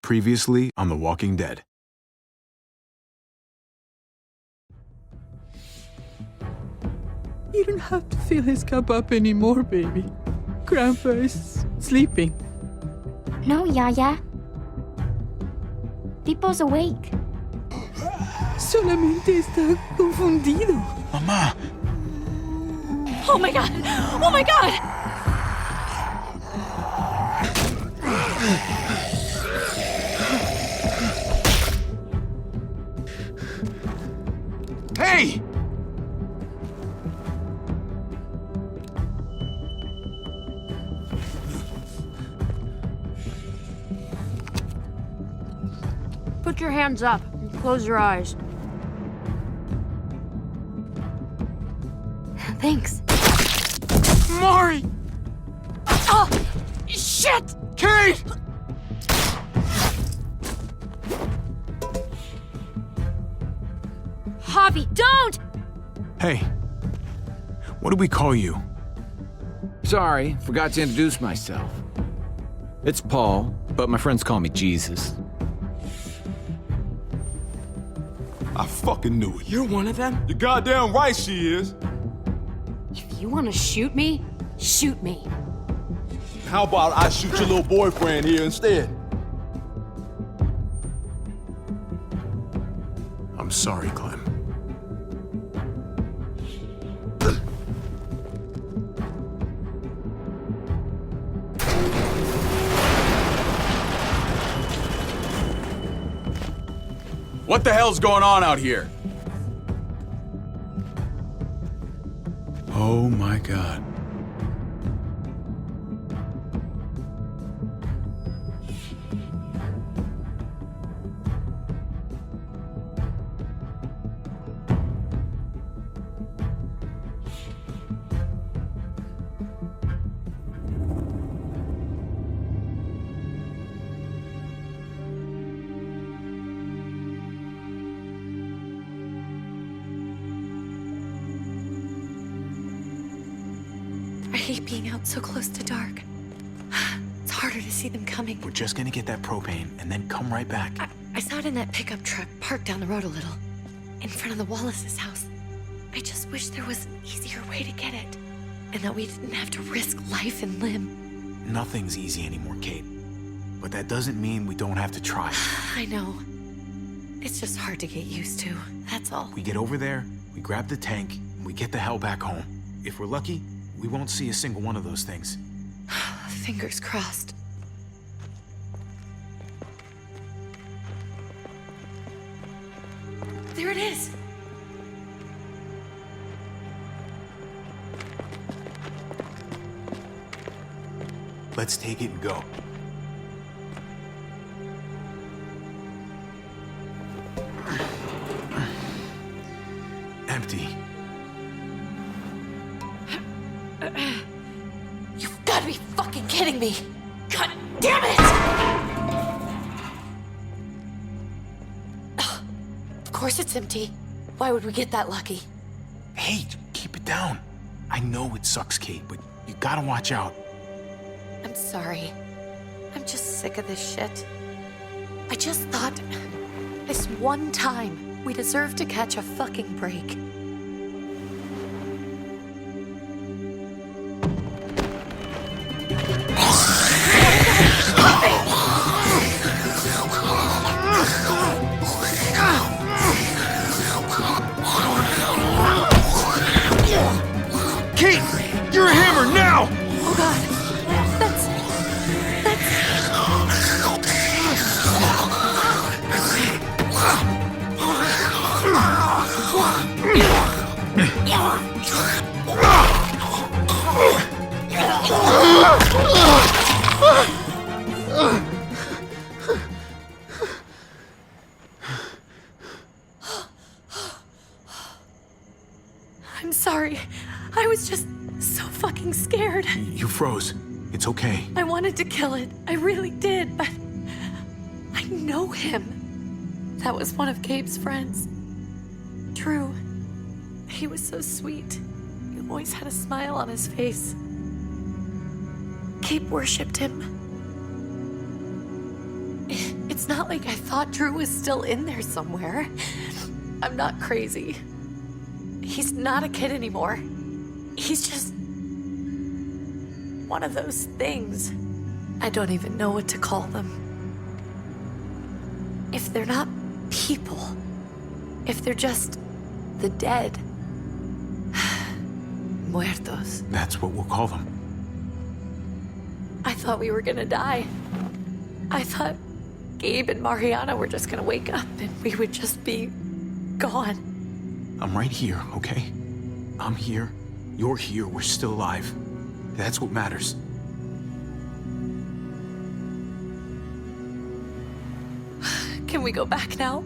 Previously on The Walking Dead. You don't have to fill his cup up anymore, baby. Grandpa is sleeping. No, Yaya. Pipo's awake. Solamente está confundido. Mamá! Oh my god! Oh my god! Hey! Put your hands up and close your eyes. Thanks. Mari! Oh! Shit! Kate! Javi, don't! Hey. What do we call you? Sorry, forgot to introduce myself. It's Paul, but my friends call me Jesus. I fucking knew it. You're one of them? You're goddamn right she is. If you want to shoot me, shoot me. How about I shoot your little boyfriend here instead? I'm sorry, Clem. What the hell's going on out here? Oh my God. I hate being out so close to dark. It's harder to see them coming. We're just gonna get that propane and then come right back. I saw it in that pickup truck parked down the road a little, in front of the Wallace's house. I just wish there was an easier way to get it, and that we didn't have to risk life and limb. Nothing's easy anymore, Kate. But that doesn't mean we don't have to try. I know. It's just hard to get used to, that's all. We get over there, we grab the tank, and we get the hell back home. If we're lucky, we won't see a single one of those things. Fingers crossed. There it is! Let's take it and go. Empty. You've got to be fucking kidding me! God damn it! Ugh, of course it's empty. Why would we get that lucky? Hey, keep it down. I know it sucks, Kate, but you gotta watch out. I'm sorry. I'm just sick of this shit. I just thought, this one time, we deserve to catch a fucking break. Kate! You're a hammer now! Oh god, that's... I'm sorry. I was just so fucking scared. You froze. It's okay. I wanted to kill it. I really did, but I know him. That was one of Gabe's friends. Drew. He was so sweet. He always had a smile on his face. Gabe worshipped him. It's It's not like I thought Drew was still in there somewhere. I'm not crazy. He's not a kid anymore. He's just one of those things. I don't even know what to call them. If they're not people, if they're just the dead, muertos. That's what we'll call them. I thought we were gonna die. I thought Gabe and Mariana were just gonna wake up and we would just be gone. I'm right here, okay? I'm here. You're here. We're still alive. That's what matters. Can we go back now?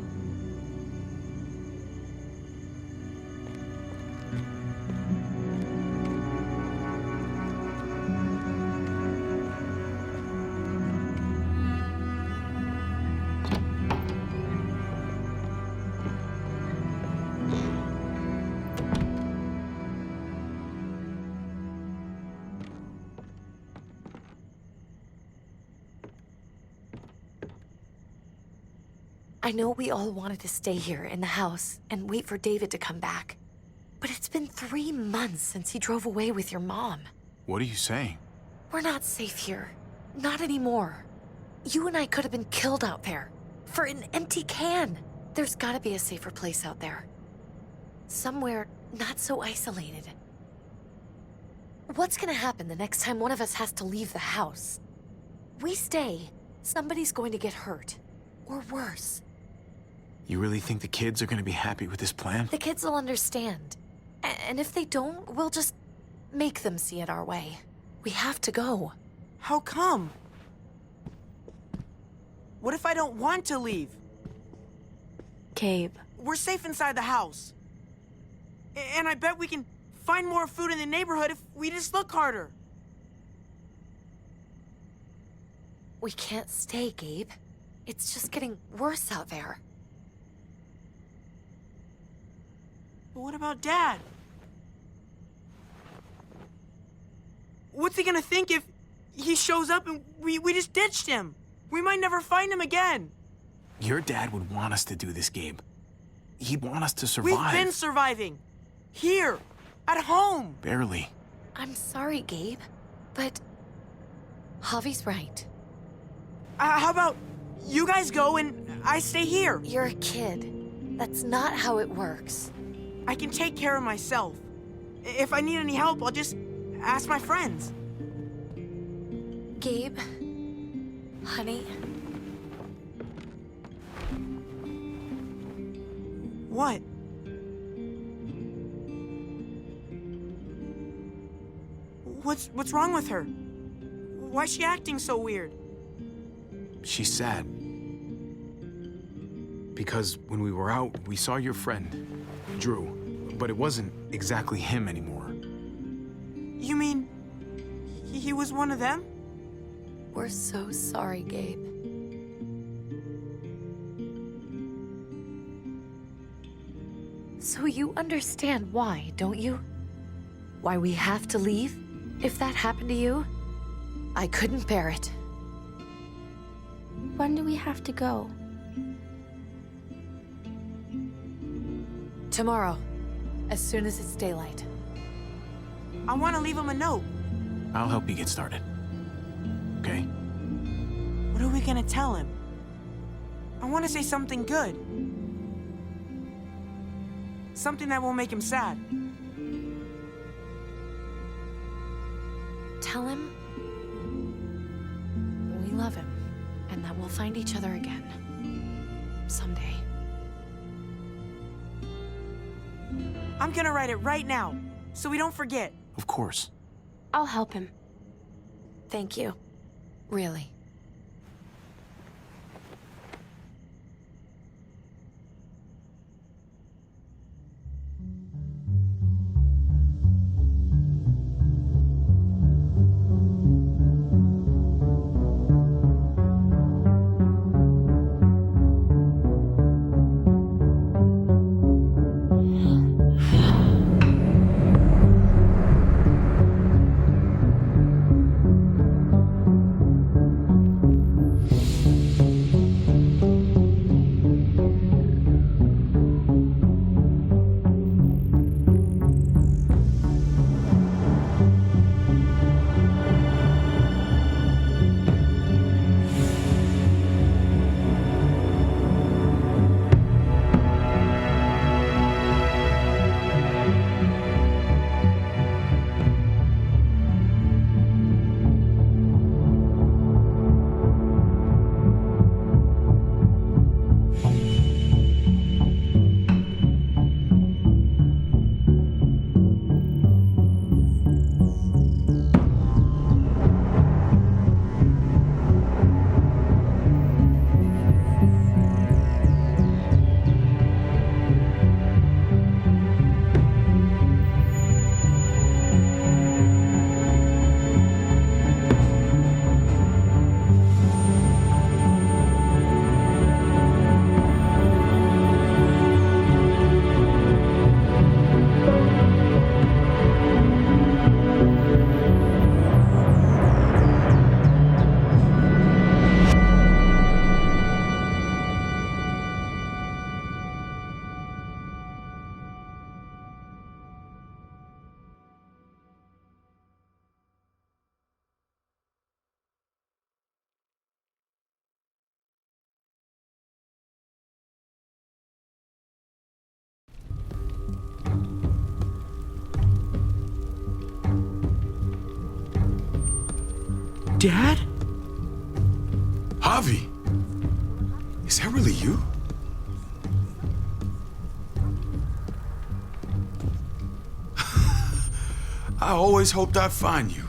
I know we all wanted to stay here in the house and wait for David to come back. But it's been 3 months since he drove away with your mom. What are you saying? We're not safe here. Not anymore. You and I could have been killed out there. For an empty can. There's gotta be a safer place out there. Somewhere not so isolated. What's gonna happen the next time one of us has to leave the house? We stay, somebody's going to get hurt. Or worse. You really think the kids are gonna be happy with this plan? The kids will understand. And if they don't, we'll just make them see it our way. We have to go. How come? What if I don't want to leave? Gabe. We're safe inside the house. And I bet we can find more food in the neighborhood if we just look harder. We can't stay, Gabe. It's just getting worse out there. But what about Dad? What's he gonna think if he shows up and we just ditched him? We might never find him again. Your dad would want us to do this, Gabe. He'd want us to survive. We've been surviving. Here. At home. Barely. I'm sorry, Gabe. But Javi's right. How about you guys go and I stay here? You're a kid. That's not how it works. I can take care of myself. If I need any help, I'll just ask my friends. Gabe, honey, What? What's wrong with her? Why's she acting so weird? She's sad. Because when we were out, we saw your friend, Drew. But it wasn't exactly him anymore. You mean he was one of them? we're so sorry, Gabe. So you understand why, don't you? Why we have to leave? If that happened to you, I couldn't bear it. When do we have to go? Tomorrow, as soon as it's daylight. I want to leave him a note. I'll help you get started. Okay? What are we gonna tell him? I want to say something good. Something that won't make him sad. Tell him we love him and that we'll find each other again. Someday. I'm gonna write it right now, so we don't forget. Of course. I'll help him. Thank you. Really. Dad? Javi, is that really you? I always hoped I'd find you.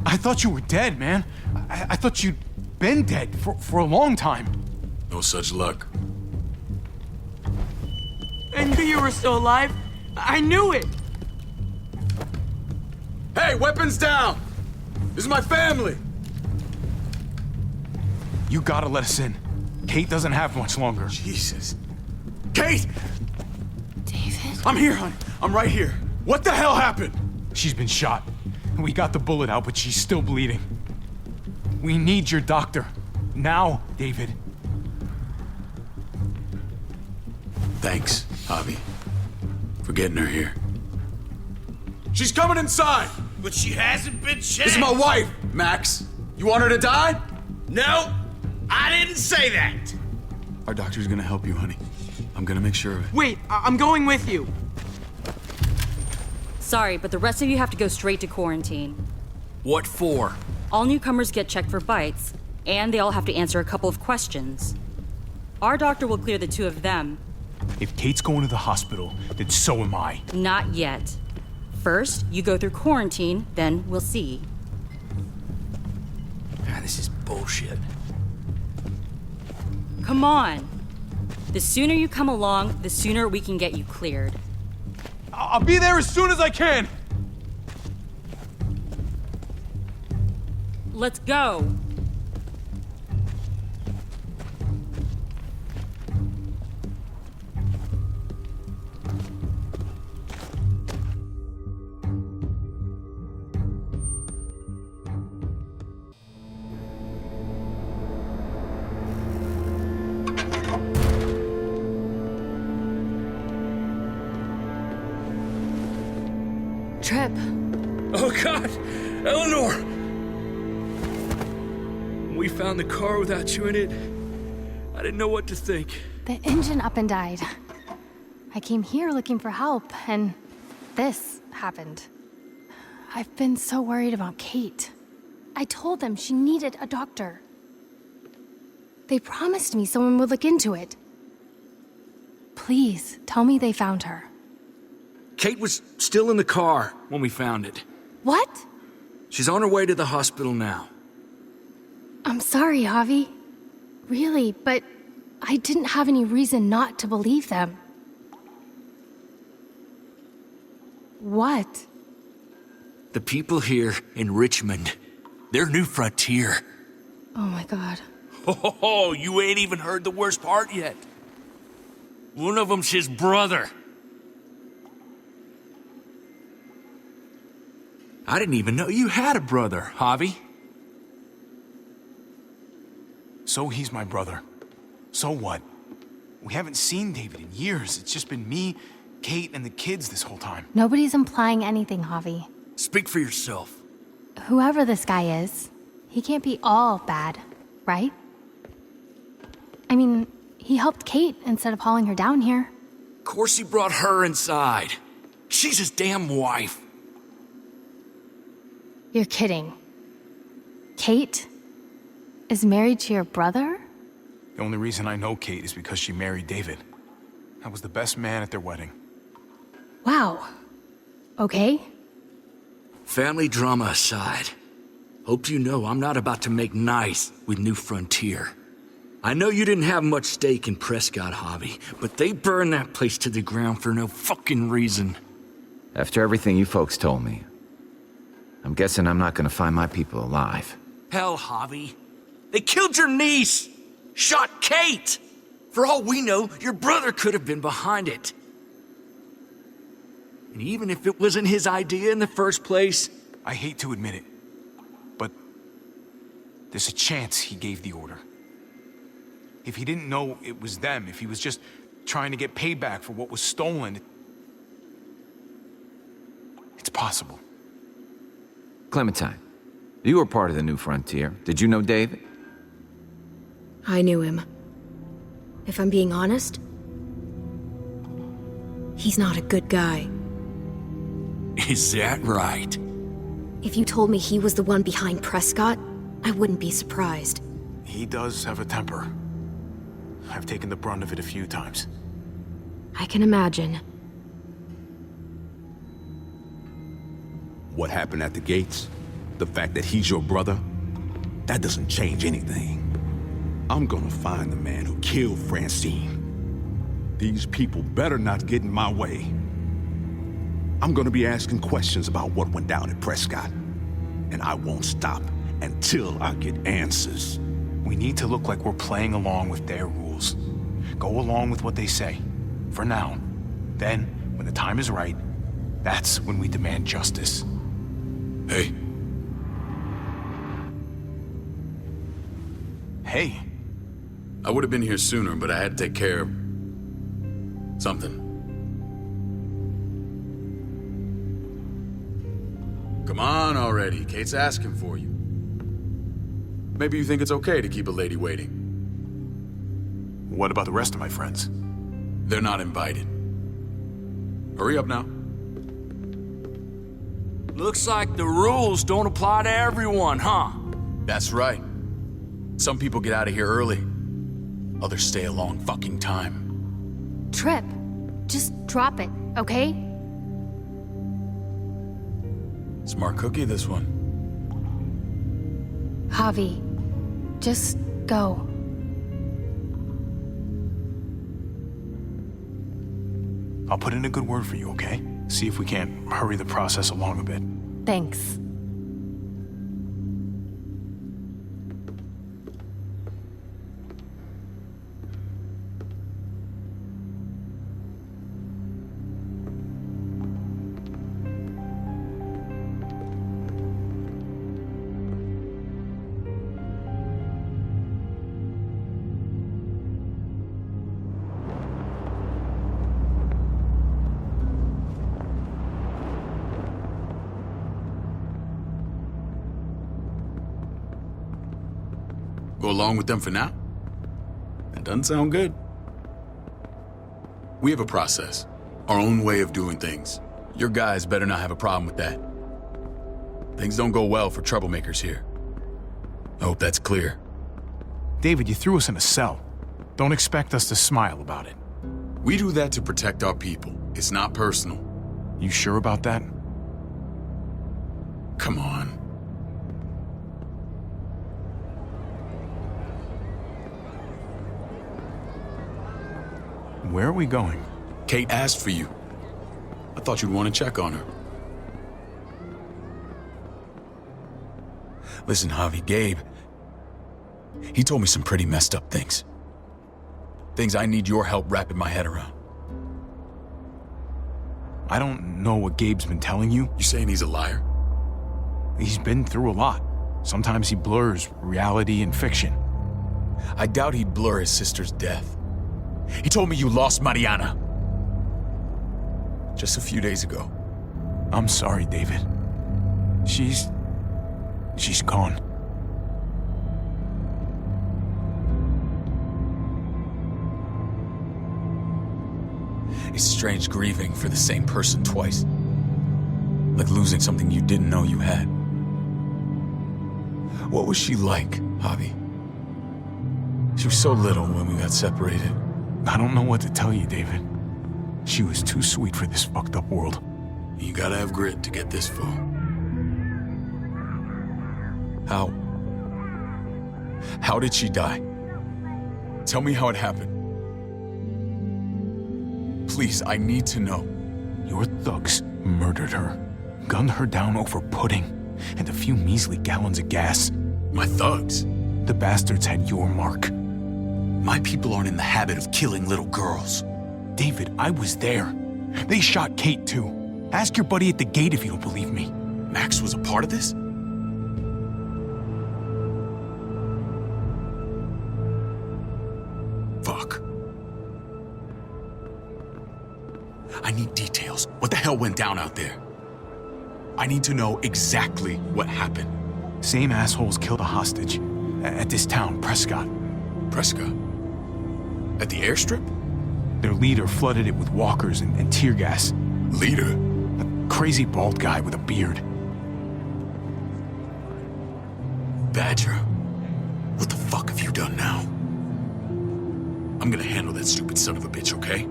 I thought you were dead, man. I thought you'd been dead for a long time. No such luck. I knew you were still alive. I knew it. Hey, weapons down! This is my family! You gotta let us in. Kate doesn't have much longer. Jesus. Kate! David? I'm here, honey. I'm right here. What the hell happened? She's been shot. We got the bullet out, but she's still bleeding. We need your doctor. Now, David. Thanks, Javi, for getting her here. She's coming inside! But she hasn't been checked. This is my wife, Max. You want her to die? No, I didn't say that. Our doctor's gonna help you, honey. I'm gonna make sure of it. Wait, I'm going with you. Sorry, but the rest of you have to go straight to quarantine. What for? All newcomers get checked for bites, and they all have to answer a couple of questions. Our doctor will clear the two of them. If Kate's going to the hospital, then so am I. Not yet. First, you go through quarantine, then we'll see. God, this is bullshit. Come on. The sooner you come along, the sooner we can get you cleared. I'll be there as soon as I can. Let's go. Trip. Oh, God! Eleanor! When we found the car without you in it, I didn't know what to think. The engine up and died. I came here looking for help, and this happened. I've been so worried about Kate. I told them she needed a doctor. They promised me someone would look into it. Please, tell me they found her. Kate was still in the car when we found it. What? She's on her way to the hospital now. I'm sorry, Javi. Really, but I didn't have any reason not to believe them. What? The people here in Richmond, they're New Frontier. Oh my God. Oh, you ain't even heard the worst part yet. One of them's his brother. I didn't even know you had a brother, Javi. So he's my brother. So what? We haven't seen David in years. It's just been me, Kate, and the kids this whole time. Nobody's implying anything, Javi. Speak for yourself. Whoever this guy is, he can't be all bad, right? I mean, he helped Kate instead of hauling her down here. Of course he brought her inside. She's his damn wife. You're kidding. Kate is married to your brother? The only reason I know Kate is because she married David. I was the best man at their wedding. Wow. Okay. Family drama aside, hope you know I'm not about to make nice with New Frontier. I know you didn't have much stake in Prescott, Javi, but they burned that place to the ground for no fucking reason. After everything you folks told me, I'm guessing I'm not gonna find my people alive. Hell, Javi. They killed your niece! Shot Kate! For all we know, your brother could have been behind it. And even if it wasn't his idea in the first place... I hate to admit it, but there's a chance he gave the order. If he didn't know it was them, if he was just trying to get payback for what was stolen, it's possible. Clementine, you were part of the New Frontier. Did you know David? I knew him. If I'm being honest, he's not a good guy. Is that right? If you told me he was the one behind Prescott, I wouldn't be surprised. He does have a temper. I've taken the brunt of it a few times. I can imagine. What happened at the gates? The fact that he's your brother? That doesn't change anything. I'm gonna find the man who killed Francine. These people better not get in my way. I'm gonna be asking questions about what went down at Prescott. And I won't stop until I get answers. We need to look like we're playing along with their rules. Go along with what they say. For now. Then, when the time is right, that's when we demand justice. Hey, Hey, I would have been here sooner, but I had to take care of something. Come on already. Kate's asking for you. Maybe you think it's okay to keep a lady waiting. what about the rest of my friends? They're not invited. Hurry up now. Looks like the rules don't apply to everyone, huh? That's right. Some people get out of here early. Others stay a long fucking time. Trip, just drop it, okay? Smart cookie, this one. Javi, just go. I'll put in a good word for you, okay? See if we can't hurry the process along a bit. Thanks. Go along with them for now? That doesn't sound good. We have a process, our own way of doing things. Your guys better not have a problem with that. Things don't go well for troublemakers here. I hope that's clear. David, you threw us in a cell. Don't expect us to smile about it. We do that to protect our people. It's not personal. You sure about that? Come on. Where are we going? Kate asked for you. I thought you'd want to check on her. Listen, Javi, Gabe, he told me some pretty messed up things. Things I need your help wrapping my head around. I don't know what Gabe's been telling you. You saying he's a liar? He's been through a lot. Sometimes he blurs reality and fiction. I doubt he'd blur his sister's death. He told me you lost Mariana. Just a few days ago. I'm sorry, David. She's gone. It's strange grieving for the same person twice. Like losing something you didn't know you had. What was she like, Javi? She was so little when we got separated. I don't know what to tell you, David. She was too sweet for this fucked up world. You gotta have grit to get this far. How did she die? Tell me how it happened. Please, I need to know. Your thugs murdered her, gunned her down over pudding and a few measly gallons of gas. My thugs? The bastards had your mark. My people aren't in the habit of killing little girls. David, I was there. They shot Kate too. Ask your buddy at the gate if you don't believe me. Max was a part of this? Fuck. I need details. What the hell went down out there? I need to know exactly what happened. Same assholes killed a hostage at this town, Prescott. Prescott? At the airstrip? Their leader flooded it with walkers and tear gas. Leader? A crazy bald guy with a beard. Badger, what the fuck have you done now? I'm gonna handle that stupid son of a bitch, okay?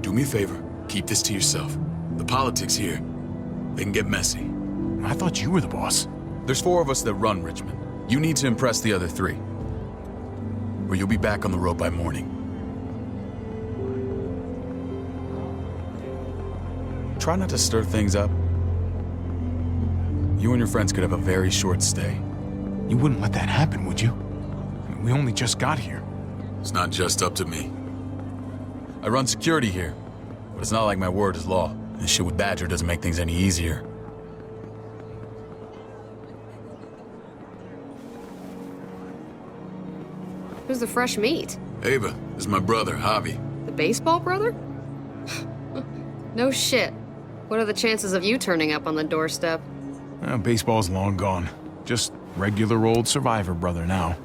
Do me a favor, keep this to yourself. The politics here, they can get messy. I thought you were the boss. There's 4 of us that run Richmond. You need to impress the other 3. Or you'll be back on the road by morning. Try not to stir things up. You and your friends could have a very short stay. You wouldn't let that happen, would you? I mean, we only just got here. It's not just up to me. I run security here, but it's not like my word is law. This shit with Badger doesn't make things any easier. Who's the fresh meat? Ava, this is my brother, Javi. The baseball brother? No shit. What are the chances of you turning up on the doorstep? Baseball's long gone. Just regular old survivor brother now.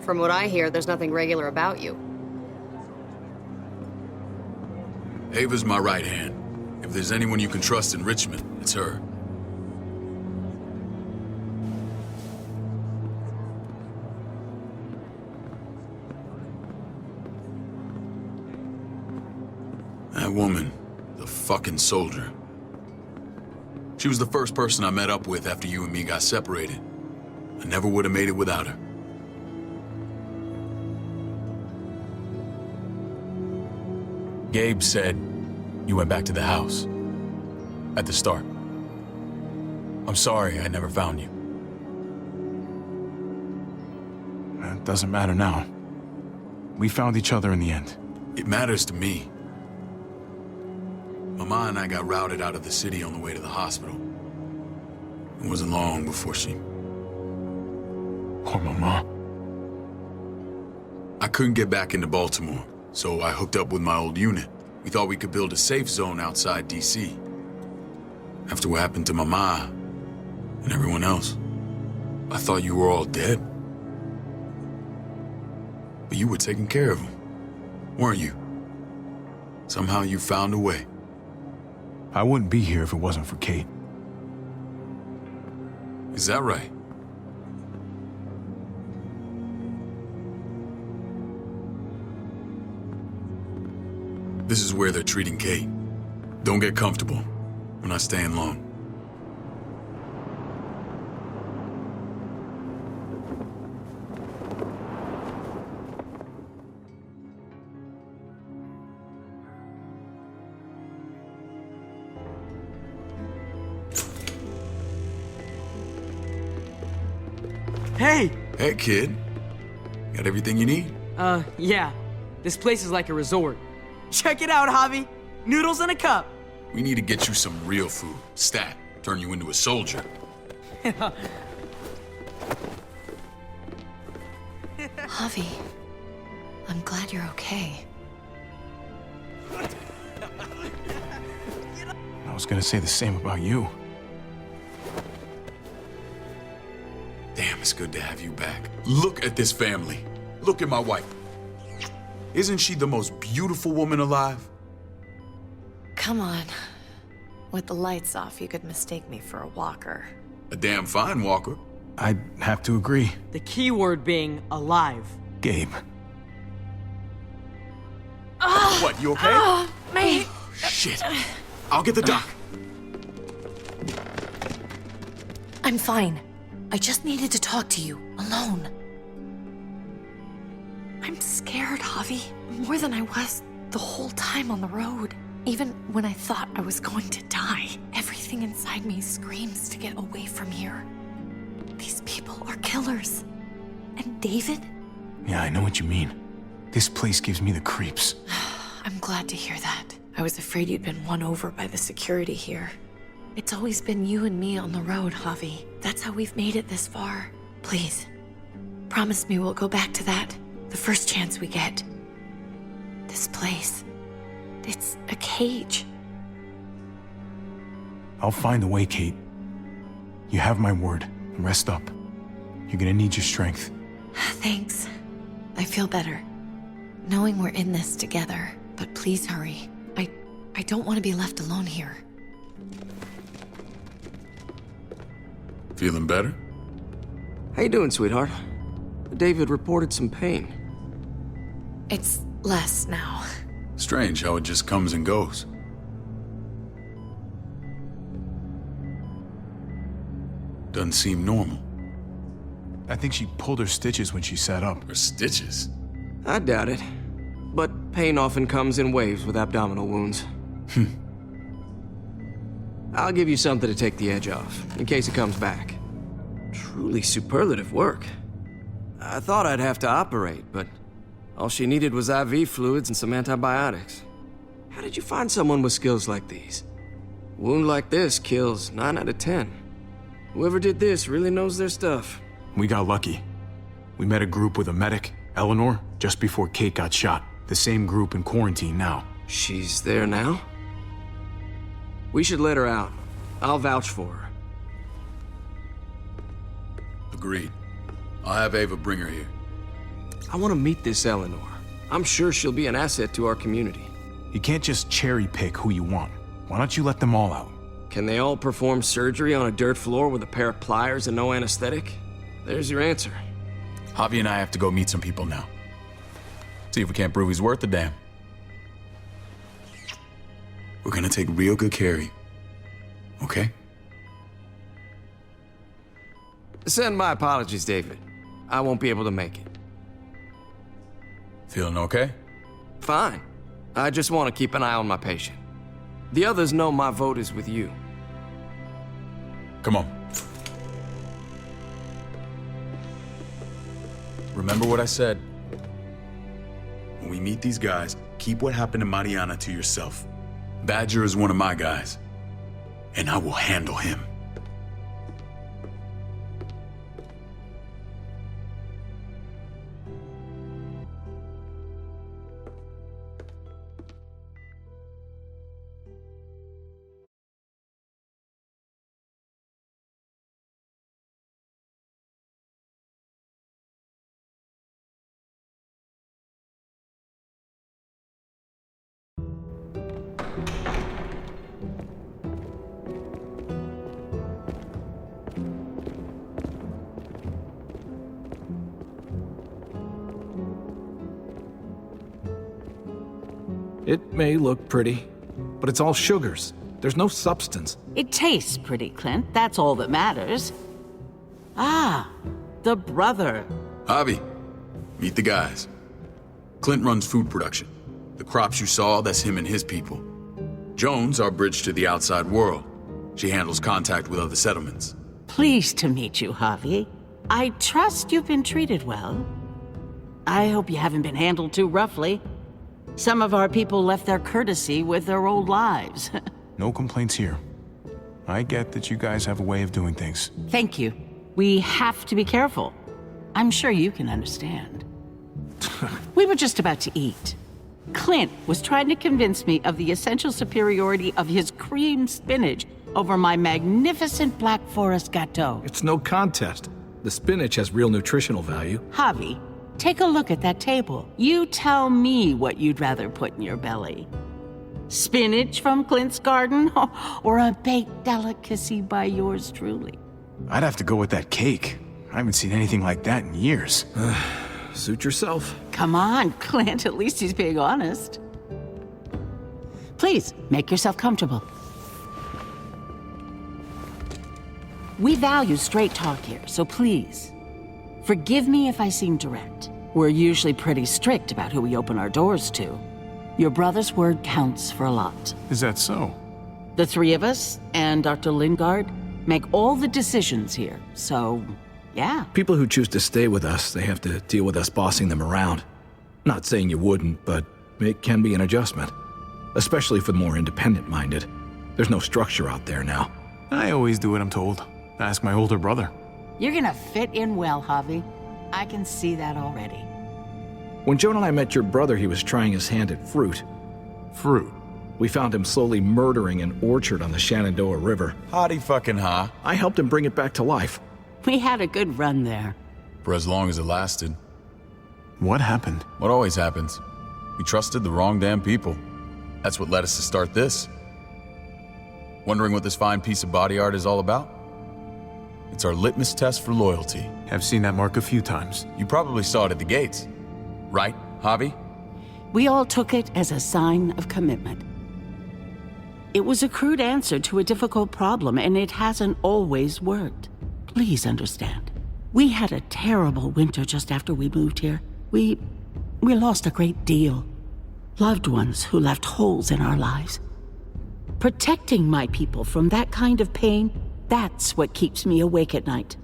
From what I hear, there's nothing regular about you. Ava's my right hand. If there's anyone you can trust in Richmond, it's her. That woman, the fucking soldier. She was the first person I met up with after you and me got separated. I never would have made it without her. Gabe said you went back to the house. At the start. I'm sorry I never found you. It doesn't matter now. We found each other in the end. It matters to me. Mama and I got routed out of the city on the way to the hospital. It wasn't long before she... Poor Mama. I couldn't get back into Baltimore, so I hooked up with my old unit. We thought we could build a safe zone outside D.C. After what happened to Mama and everyone else, I thought you were all dead. But you were taking care of them, weren't you? Somehow you found a way. I wouldn't be here if it wasn't for Kate. Is that right? This is where they're treating Kate. Don't get comfortable. We're not staying long. Hey! Hey, kid. Got everything you need? Yeah. This place is like a resort. Check it out, Javi. Noodles in a cup. We need to get you some real food. Stat. Turn you into a soldier. Javi, I'm glad you're okay. I was gonna say the same about you. Damn, it's good to have you back. Look at this family. Look at my wife. Isn't she the most beautiful woman alive? Come on. With the lights off, you could mistake me for a walker. A damn fine walker. I'd have to agree. The key word being alive. Gabe. What, you okay? Me. Shit. I'll get the doc. I'm fine. I just needed to talk to you, alone. I'm scared, Javi. More than I was the whole time on the road. Even when I thought I was going to die, everything inside me screams to get away from here. These people are killers. And David? Yeah, I know what you mean. This place gives me the creeps. I'm glad to hear that. I was afraid you'd been won over by the security here. It's always been you and me on the road, Javi. That's how we've made it this far. Please, promise me we'll go back to that the first chance we get. This place, it's a cage. I'll find a way, Kate. You have my word. Rest up. You're gonna need your strength. Thanks. I feel better. Knowing we're in this together. But please hurry. I don't want to be left alone here. Feeling better? How you doing, sweetheart? David reported some pain. It's less now. Strange how it just comes and goes. Doesn't seem normal. I think she pulled her stitches when she sat up. Her stitches? I doubt it. But pain often comes in waves with abdominal wounds. I'll give you something to take the edge off, in case it comes back. Truly superlative work. I thought I'd have to operate, but all she needed was IV fluids and some antibiotics. How did you find someone with skills like these? A wound like this kills 9 out of 10. Whoever did this really knows their stuff. We got lucky. We met a group with a medic, Eleanor, just before Kate got shot. The same group in quarantine now. She's there now? We should let her out. I'll vouch for her. Agreed. I'll have Ava bring her here. I want to meet this Eleanor. I'm sure she'll be an asset to our community. You can't just cherry pick who you want. Why don't you let them all out? Can they all perform surgery on a dirt floor with a pair of pliers and no anesthetic? There's your answer. Javi and I have to go meet some people now. See if we can't prove he's worth the damn. We're gonna take real good care of you. Okay? Send my apologies, David. I won't be able to make it. Feeling okay? Fine. I just want to keep an eye on my patient. The others know my vote is with you. Come on. Remember what I said. When we meet these guys, keep what happened to Mariana to yourself. Badger is one of my guys, and I will handle him. It may look pretty, but it's all sugars. There's no substance. It tastes pretty, Clint. That's all that matters. Ah, the brother. Javi, meet the guys. Clint runs food production. The crops you saw, that's him and his people. Jones, our bridge to the outside world. She handles contact with other settlements. Pleased to meet you, Javi. I trust you've been treated well. I hope you haven't been handled too roughly. Some of our people left their courtesy with their old lives. No complaints here. I get that you guys have a way of doing things. Thank you. We have to be careful. I'm sure you can understand. We were just about to eat. Clint was trying to convince me of the essential superiority of his cream spinach over my magnificent Black Forest gâteau. It's no contest. The spinach has real nutritional value. Javi, take a look at that table. You tell me what you'd rather put in your belly. Spinach from Clint's garden, or a baked delicacy by yours truly? I'd have to go with that cake. I haven't seen anything like that in years. Suit yourself. Come on, Clint, at least he's being honest. Please, make yourself comfortable. We value straight talk here, so please, forgive me if I seem direct. We're usually pretty strict about who we open our doors to. Your brother's word counts for a lot. Is that so? The three of us and Dr. Lingard make all the decisions here, so yeah. People who choose to stay with us, they have to deal with us bossing them around. Not saying you wouldn't, but it can be an adjustment. Especially for the more independent-minded. There's no structure out there now. I always do what I'm told. Ask my older brother. You're gonna fit in well, Javi. I can see that already. When Joan and I met your brother, he was trying his hand at fruit. Fruit? We found him slowly murdering an orchard on the Shenandoah River. Howdy fucking ha. I helped him bring it back to life. We had a good run there. For as long as it lasted. What happened? What always happens. We trusted the wrong damn people. That's what led us to start this. Wondering what this fine piece of body art is all about? It's our litmus test for loyalty. I've seen that mark a few times. You probably saw it at the gates. Right, Javi? We all took it as a sign of commitment. It was a crude answer to a difficult problem, and it hasn't always worked. Please understand. We had a terrible winter just after we moved here. We lost a great deal. Loved ones who left holes in our lives. Protecting my people from that kind of pain, that's what keeps me awake at night.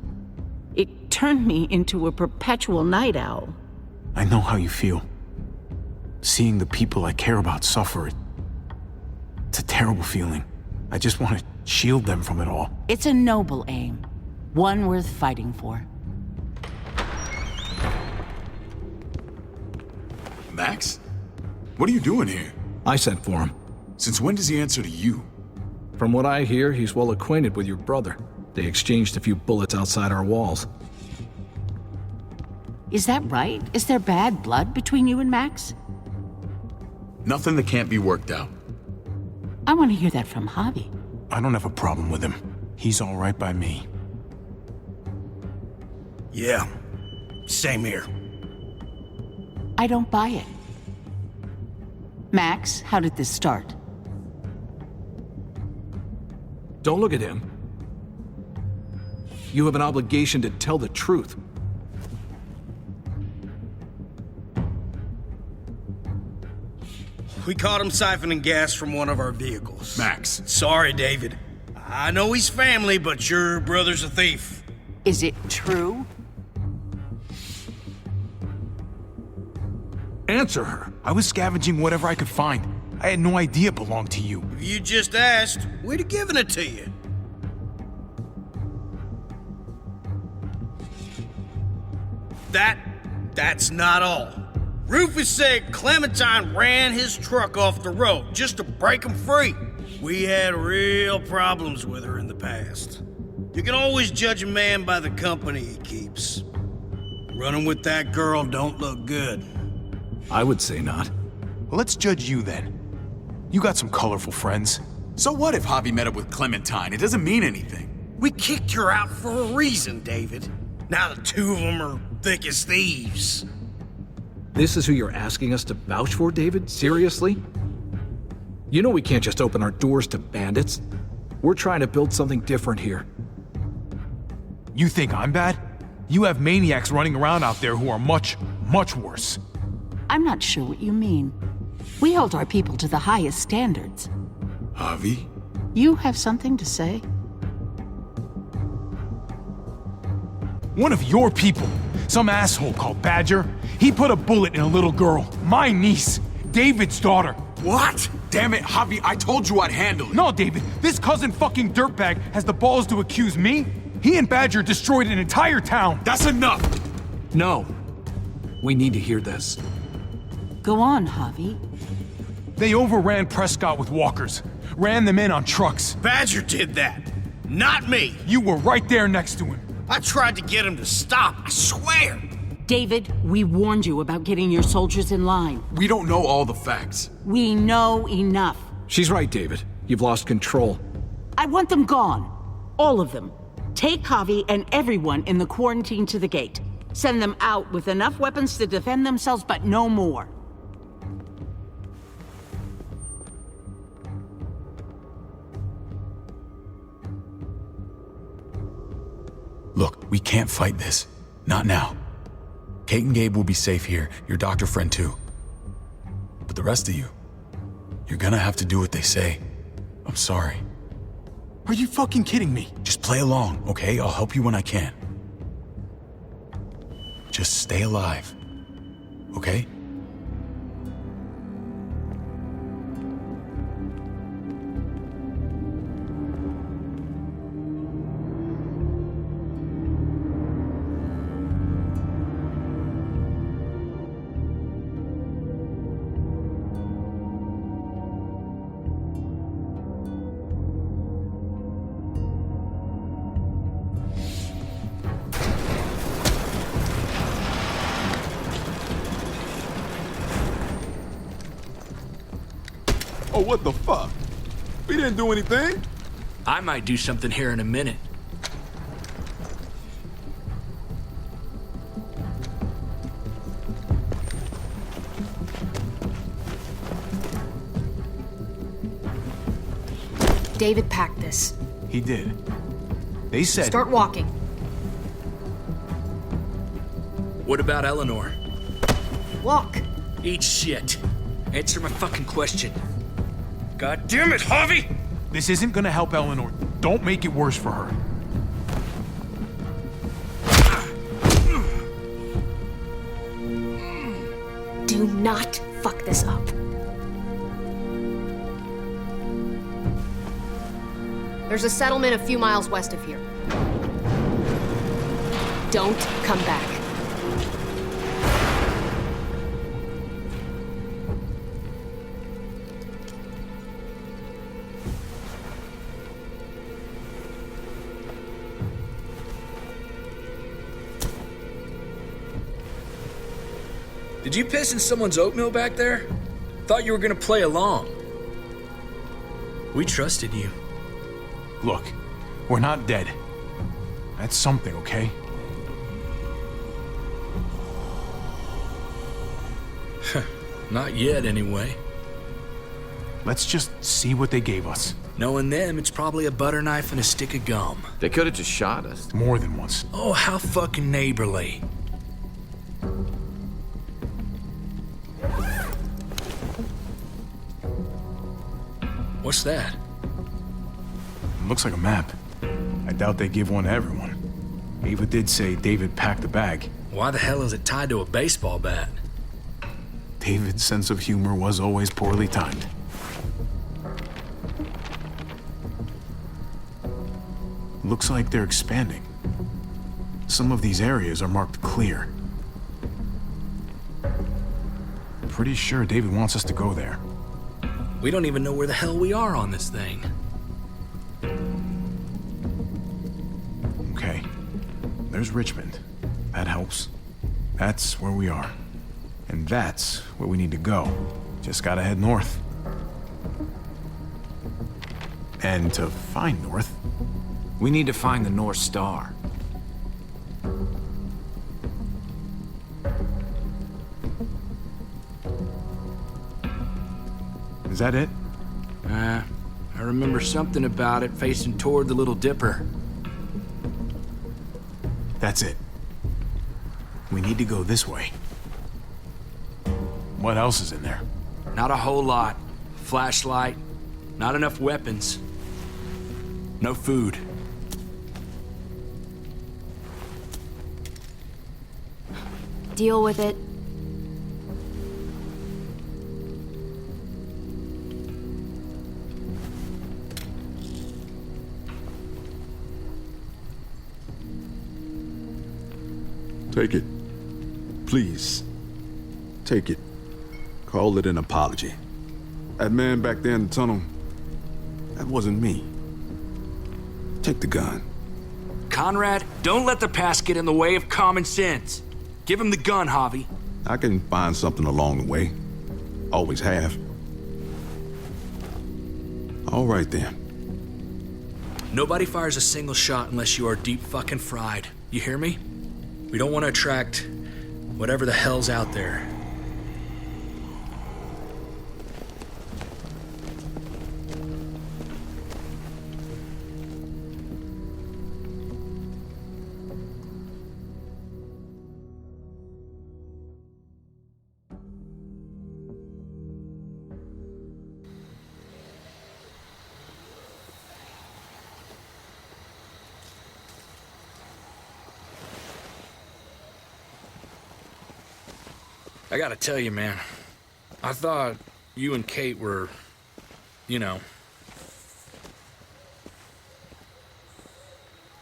It turned me into a perpetual night owl. I know how you feel. Seeing the people I care about suffer, it's a terrible feeling. I just want to shield them from it all. It's a noble aim, one worth fighting for. Max? What are you doing here? I sent for him. Since when does he answer to you? From what I hear, he's well acquainted with your brother. They exchanged a few bullets outside our walls. Is that right? Is there bad blood between you and Max? Nothing that can't be worked out. I want to hear that from Javi. I don't have a problem with him. He's all right by me. Yeah, same here. I don't buy it. Max, how did this start? Don't look at him. You have an obligation to tell the truth. We caught him siphoning gas from one of our vehicles. Max. Sorry, David. I know he's family, but your brother's a thief. Is it true? Answer her. I was scavenging whatever I could find. I had no idea it belonged to you. If you just asked, we'd have given it to you. That's not all. Rufus said Clementine ran his truck off the road just to break him free. We had real problems with her in the past. You can always judge a man by the company he keeps. Running with that girl don't look good. I would say not. Well, let's judge you then. You got some colorful friends. So what if Javi met up with Clementine? It doesn't mean anything. We kicked her out for a reason, David. Now the two of them are thick as thieves. This is who you're asking us to vouch for, David? Seriously? You know we can't just open our doors to bandits. We're trying to build something different here. You think I'm bad? You have maniacs running around out there who are much, much worse. I'm not sure what you mean. We hold our people to the highest standards. Javi? You have something to say? One of your people, some asshole called Badger, he put a bullet in a little girl, my niece, David's daughter. What? Damn it, Javi, I told you I'd handle it. No, David, this cousin fucking dirtbag has the balls to accuse me? He and Badger destroyed an entire town. That's enough! No. We need to hear this. Go on, Javi. They overran Prescott with walkers, ran them in on trucks. Badger did that, not me. You were right there next to him. I tried to get him to stop, I swear. David, we warned you about getting your soldiers in line. We don't know all the facts. We know enough. She's right, David. You've lost control. I want them gone. All of them. Take Javi and everyone in the quarantine to the gate. Send them out with enough weapons to defend themselves, but no more. Look, we can't fight this. Not now. Kate and Gabe will be safe here, your doctor friend too. But the rest of you, you're gonna have to do what they say. I'm sorry. Are you fucking kidding me? Just play along, okay? I'll help you when I can. Just stay alive, okay? Oh, what the fuck? We didn't do anything. I might do something here in a minute. David packed this. He did. They said... Start walking. What about Eleanor? Walk. Eat shit. Answer my fucking question. God damn it, Javi! This isn't gonna help Eleanor. Don't make it worse for her. Do not fuck this up. There's a settlement a few miles west of here. Don't come back. Did you piss in someone's oatmeal back there? Thought you were gonna play along. We trusted you. Look, we're not dead. That's something, okay? Not yet, anyway. Let's just see what they gave us. Knowing them, it's probably a butter knife and a stick of gum. They could have just shot us. More than once. Oh, how fucking neighborly. What's that? Looks like a map. I doubt they give one to everyone. Ava did say David packed the bag. Why the hell is it tied to a baseball bat? David's sense of humor was always poorly timed. Looks like they're expanding. Some of these areas are marked clear. Pretty sure David wants us to go there. We don't even know where the hell we are on this thing. Okay. There's Richmond. That helps. That's where we are. And that's where we need to go. Just gotta head north. And to find north, we need to find the North Star. is that it? I remember something about it facing toward the Little Dipper. That's it. We need to go this way. What else is in there? Not a whole lot. Flashlight, not enough weapons. No food. Deal with it. Take it. Please. Take it. Call it an apology. That man back there in the tunnel, that wasn't me. Take the gun. Conrad, don't let the past get in the way of common sense. Give him the gun, Javi. I can find something along the way. Always have. All right then. Nobody fires a single shot unless you are deep fucking fried. You hear me? We don't want to attract whatever the hell's out there. I gotta tell you, man, I thought you and Kate were, you know.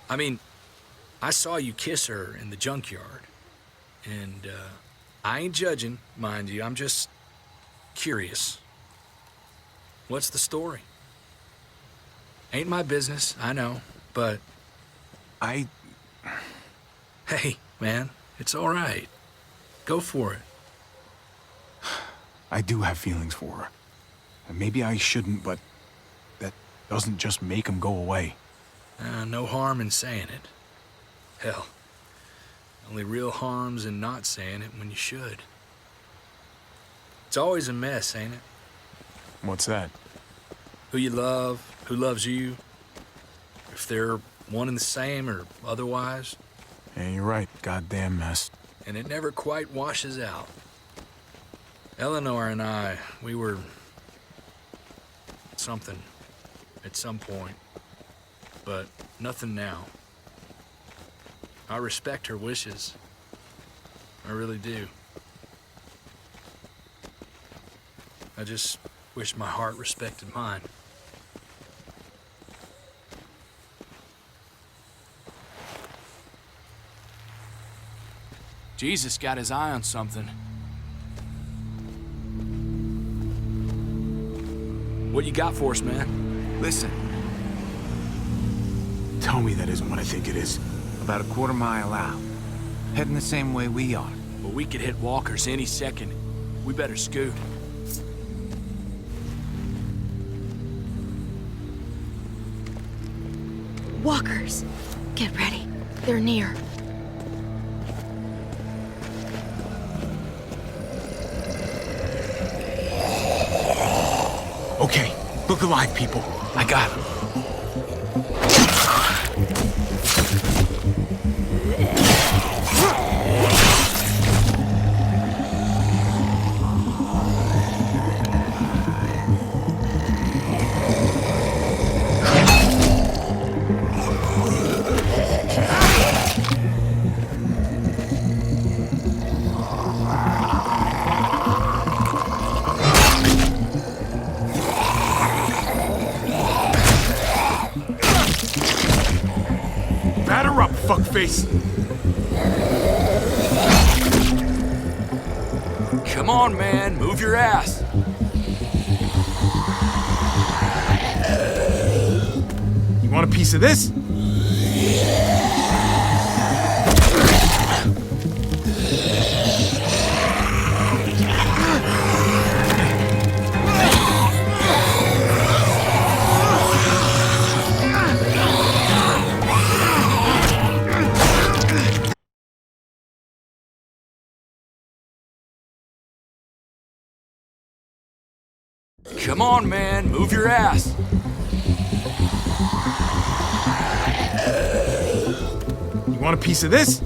I mean, I saw you kiss her in the junkyard. And, I ain't judging, mind you, I'm just curious. What's the story? Ain't my business, I know, but... Hey, man, it's all right. Go for it. I do have feelings for her. And maybe I shouldn't, but that doesn't just make them go away. No harm in saying it. Hell, only real harm's in not saying it when you should. It's always a mess, ain't it? What's that? who you love, who loves you, if they're one and the same or otherwise. Yeah, you're right. Goddamn mess. And it never quite washes out. Eleanor and I, we were something at some point, but nothing now. I respect her wishes. I really do. I just wish my heart respected mine. Jesus got his eye on something. What you got for us, man? Listen. Tell me that isn't what I think it is. About a quarter mile out. Heading the same way we are. Well, we could hit walkers any second. We better scoot. Walkers! Get ready. They're near. Okay, look alive, people. I got him. Batter up, fuckface! Come on, man. Move your ass. You want a piece of this? Come on, man. Move your ass. You want a piece of this?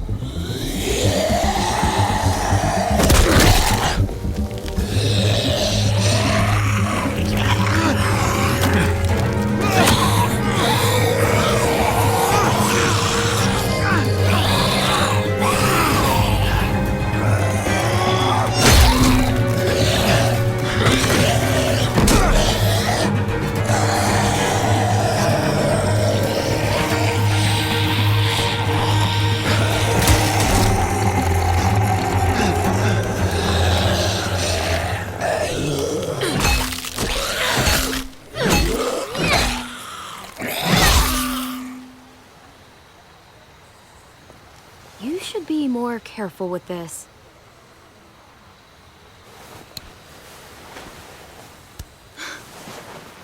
You should be more careful with this.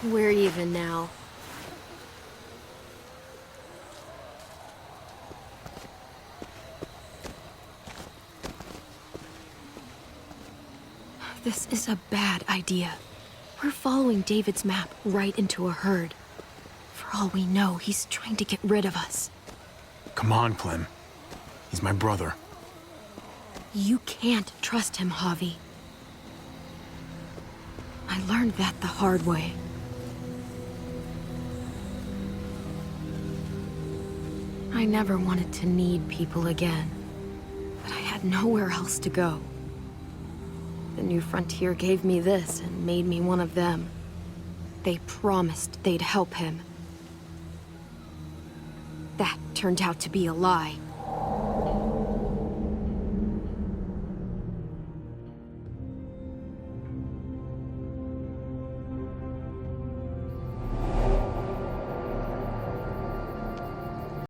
We're even now. This is a bad idea. We're following David's map right into a herd. For all we know, he's trying to get rid of us. Come on, Clem. He's my brother. You can't trust him, Javi. I learned that the hard way. I never wanted to need people again, but I had nowhere else to go. The New Frontier gave me this and made me one of them. They promised they'd help him. That turned out to be a lie.